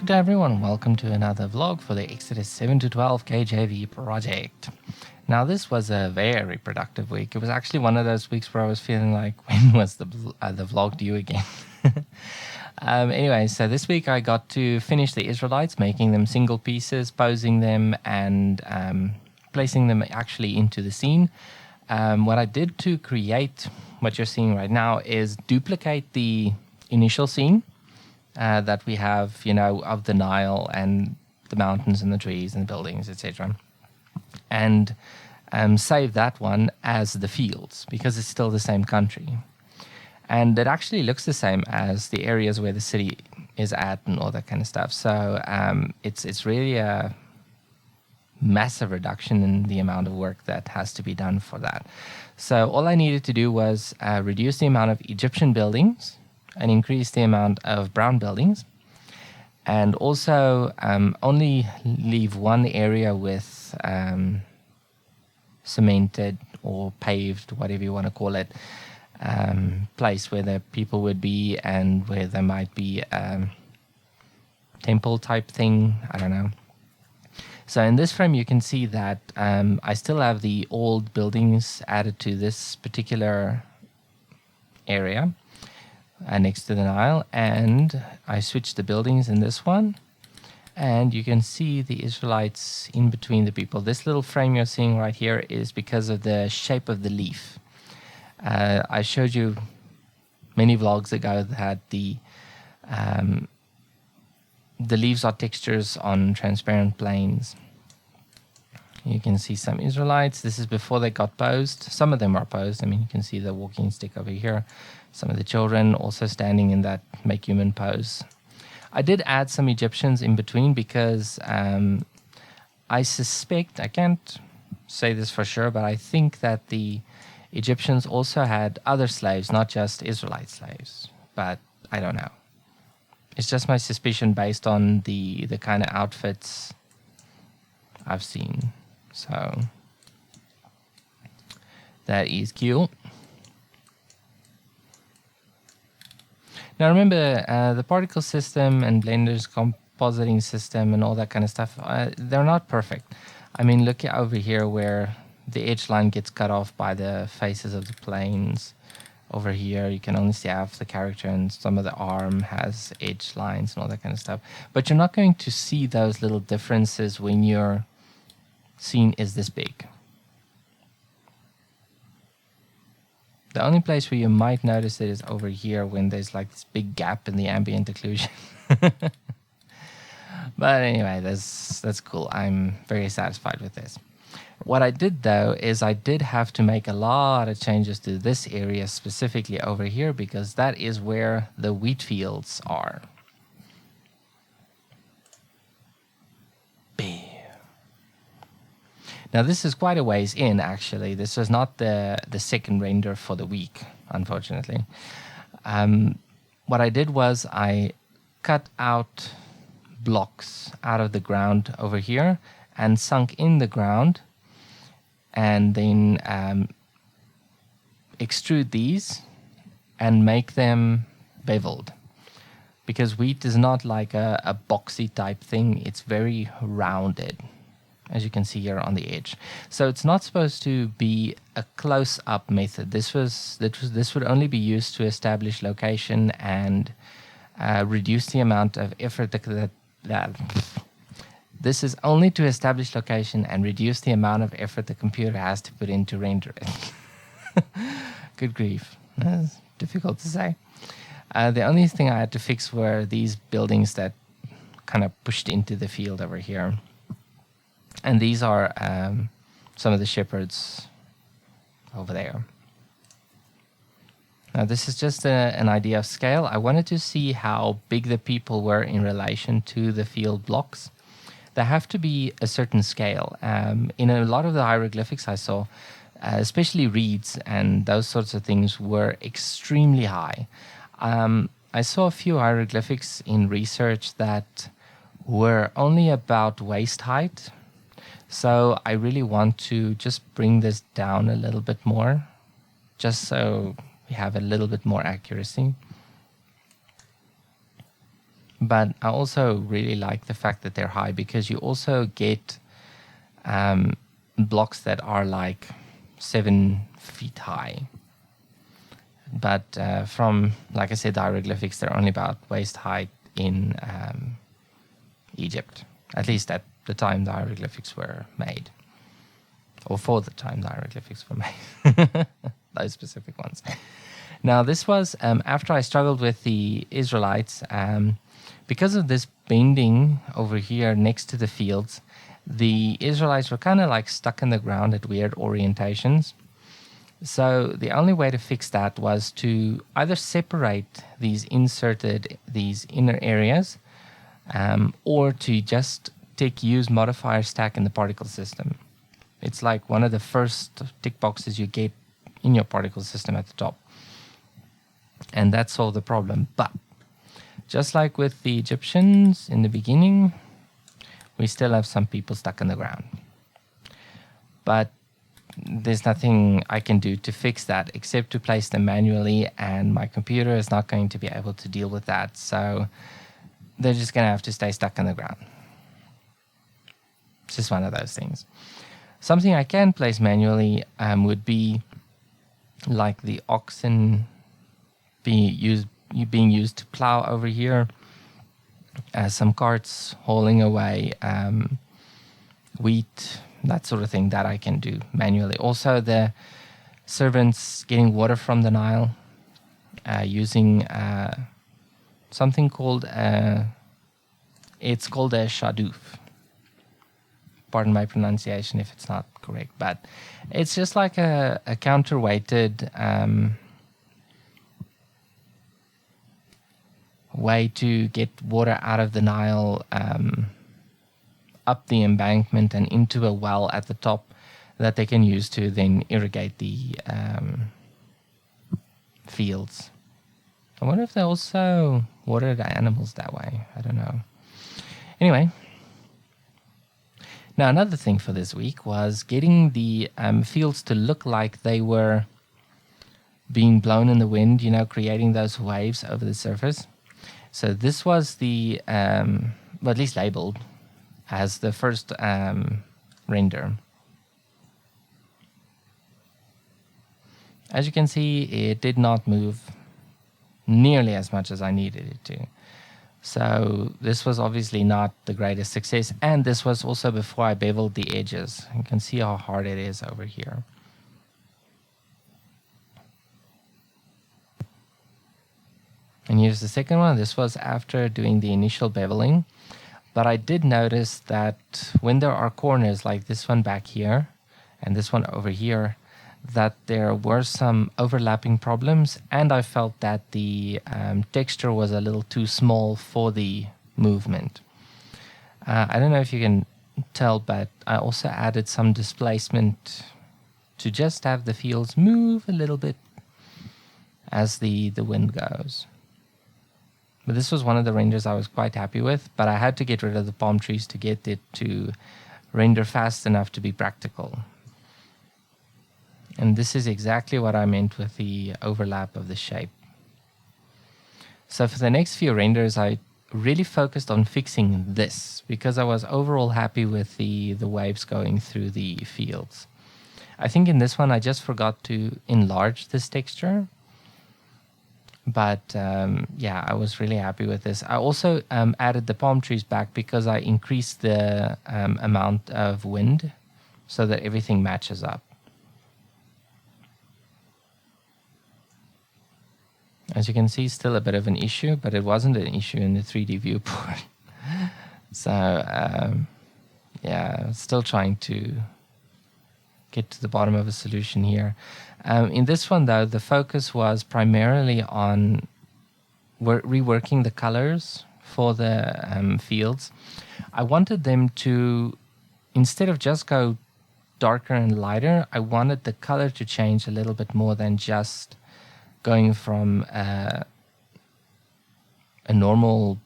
day everyone, welcome to another vlog for the Exodus 7 to 12 KJV project. Now this was a very productive week. It was actually one of those weeks where I was feeling like, when was the vlog due again? Anyway, so this week I got to finish the Israelites, making them single pieces, posing them and placing them actually into the scene. What I did to create what you're seeing right now is duplicate the initial scene that we have, of the Nile and the mountains and the trees and the buildings, etc. And save that one as the fields because it's still the same country. And it actually looks the same as the areas where the city is at and all that kind of stuff. So it's really a massive reduction in the amount of work that has to be done for that. So all I needed to do was reduce the amount of Egyptian buildings and increase the amount of brown buildings, and also only leave one area with cemented or paved, whatever you want to call it, place where the people would be and where there might be a temple type thing. I don't know. So in this frame, you can see that I still have the old buildings added to this particular area next to the Nile, and I switched the buildings in this one, and you can see the Israelites in between the people. This little frame you're seeing right here is because of the shape of the leaf. I showed you many vlogs ago that the leaves are textures on transparent planes. You can see some Israelites. This is before they got posed. Some of them are posed. I mean, you can see the walking stick over here. Some of the children also standing in that make human pose. I did add some Egyptians in between because I suspect, I can't say this for sure, but I think that the Egyptians also had other slaves, not just Israelite slaves. But I don't know. It's just my suspicion based on the kind of outfits I've seen. So that is cute. Now remember, the particle system and Blender's compositing system and all that kind of stuff, they're not perfect. I mean, look over here where the edge line gets cut off by the faces of the planes. Over here, you can only see half the character, and some of the arm has edge lines and all that kind of stuff. But you're not going to see those little differences when your scene is this big. The only place where you might notice it is over here when there's like this big gap in the ambient occlusion. But anyway, that's cool. I'm very satisfied with this. What I did though is I did have to make a lot of changes to this area specifically over here because that is where the wheat fields are. Now this is quite a ways in actually. This was not the second render for the week, unfortunately. What I did was I cut out blocks out of the ground over here and sunk in the ground, and then extrude these and make them beveled. Because wheat is not like a boxy type thing, it's very rounded, as you can see here on the edge. So it's not supposed to be a close-up method. This would only be used to establish location and reduce the amount of effort This is only to establish location and reduce the amount of effort the computer has to put in to render it. Good grief. That's difficult to say. The only thing I had to fix were these buildings that kind of pushed into the field over here. And these are some of the shepherds over there. Now this is just an idea of scale. I wanted to see how big the people were in relation to the field blocks. They have to be a certain scale. In a lot of the hieroglyphics I saw, especially reeds and those sorts of things, were extremely high. I saw a few hieroglyphics in research that were only about waist height. So I really want to just bring this down a little bit more, just so we have a little bit more accuracy. But I also really like the fact that they're high, because you also get blocks that are like 7 feet high. But from, like I said, the hieroglyphics, they're only about waist height in Egypt, at least at the time the hieroglyphics were made, or for the time the hieroglyphics were made, those specific ones. Now, this was after I struggled with the Israelites. Because of this bending over here next to the fields, the Israelites were kind of like stuck in the ground at weird orientations. So the only way to fix that was to either separate these inner areas, or to just tick use modifier stack in the particle system. It's like one of the first tick boxes you get in your particle system at the top. And that solved the problem. But just like with the Egyptians in the beginning, we still have some people stuck in the ground. But there's nothing I can do to fix that except to place them manually, and my computer is not going to be able to deal with that. So they're just going to have to stay stuck in the ground. It's just one of those things. Something I can place manually would be like the oxen being used to plow over here, some carts hauling away wheat, that sort of thing that I can do manually. Also, the servants getting water from the Nile using something called it's called a shaduf. Pardon my pronunciation if it's not correct, but it's just like a counterweighted way to get water out of the Nile up the embankment and into a well at the top that they can use to then irrigate the fields. I wonder if they also water the animals that way. I don't know. Anyway, now another thing for this week was getting the fields to look like they were being blown in the wind, creating those waves over the surface. So this was the, well, at least labeled as the first render. As you can see, it did not move nearly as much as I needed it to. So this was obviously not the greatest success, and this was also before I beveled the edges. You can see how hard it is over here. And here's the second one. This was after doing the initial beveling. But I did notice that when there are corners like this one back here and this one over here, that there were some overlapping problems, and I felt that the texture was a little too small for the movement. I don't know if you can tell, but I also added some displacement to just have the fields move a little bit as the wind goes. But this was one of the renders I was quite happy with, but I had to get rid of the palm trees to get it to render fast enough to be practical. And this is exactly what I meant with the overlap of the shape. So for the next few renders, I really focused on fixing this because I was overall happy with the waves going through the fields. I think in this one, I just forgot to enlarge this texture. But yeah, I was really happy with this. I also added the palm trees back because I increased the amount of wind so that everything matches up. As you can see, still a bit of an issue, but it wasn't an issue in the 3D viewport. So yeah, still trying to get to the bottom of a solution here. In this one, though, the focus was primarily on reworking the colors for the fields. I wanted them to, instead of just go darker and lighter, I wanted the color to change a little bit more than just going from a normal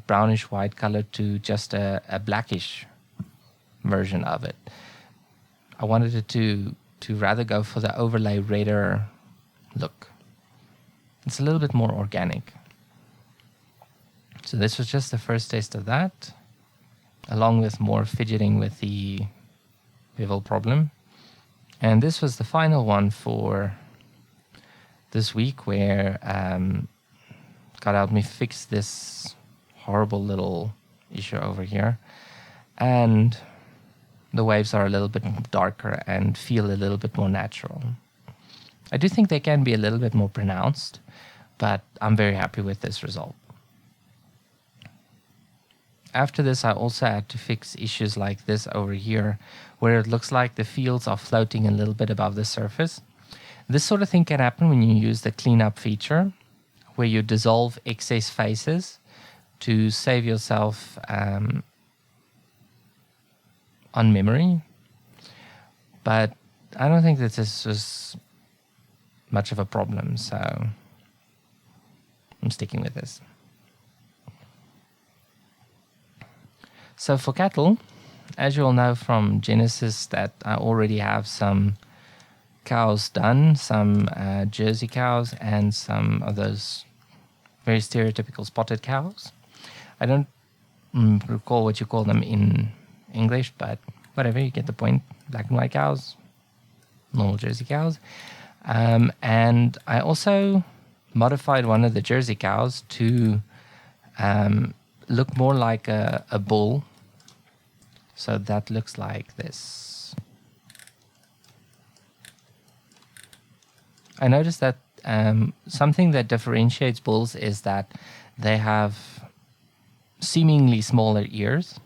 brownish white color to just a blackish version of it. I wanted it to rather go for the overlay redder look. It's a little bit more organic. So this was just the first taste of that, along with more fidgeting with the bevel problem. And this was the final one for this week, where God helped me fix this horrible little issue over here. And the waves are a little bit darker and feel a little bit more natural. I do think they can be a little bit more pronounced, but I'm very happy with this result. After this, I also had to fix issues like this over here, where it looks like the fields are floating a little bit above the surface. This sort of thing can happen when you use the cleanup feature, where you dissolve excess faces to save yourself on memory. But I don't think that this was much of a problem, so I'm sticking with this. So for cattle, as you all know from Genesis, that I already have some cows done, some Jersey cows and some of those very stereotypical spotted cows. I don't recall what you call them in English, but whatever, you get the point. Black and white cows, normal Jersey cows. And I also modified one of the Jersey cows to look more like a bull. So that looks like this. I noticed that something that differentiates bulls is that they have seemingly smaller ears.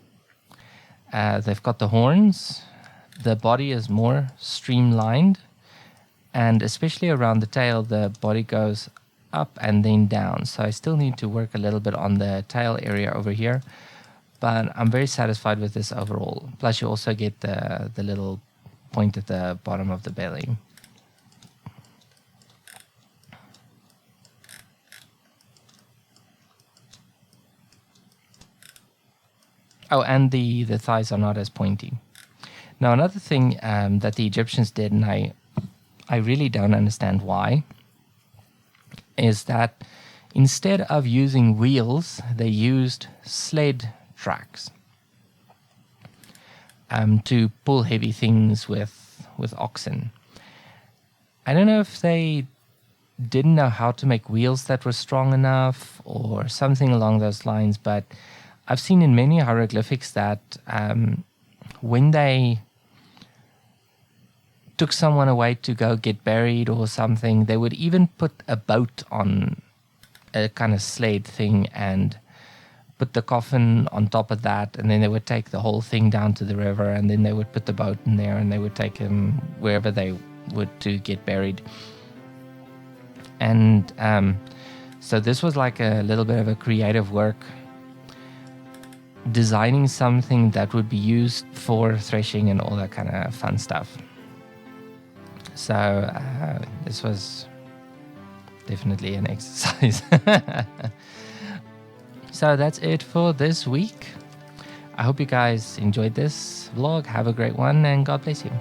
They've got the horns. The body is more streamlined. And especially around the tail, the body goes up and then down. So I still need to work a little bit on the tail area over here. But I'm very satisfied with this overall. Plus you also get the little point at the bottom of the belly. Oh, and the thighs are not as pointy. Now another thing that the Egyptians did, and I really don't understand why, is that instead of using wheels, they used sled tracks to pull heavy things with oxen. I don't know if they didn't know how to make wheels that were strong enough or something along those lines, but I've seen in many hieroglyphics that when they took someone away to go get buried or something, they would even put a boat on a kind of sled thing and put the coffin on top of that, and then they would take the whole thing down to the river, and then they would put the boat in there, and they would take him wherever they would to get buried. And so this was like a little bit of a creative work, designing something that would be used for threshing and all that kind of fun stuff. So this was definitely an exercise. So that's it for this week. I hope you guys enjoyed this vlog. Have a great one and God bless you.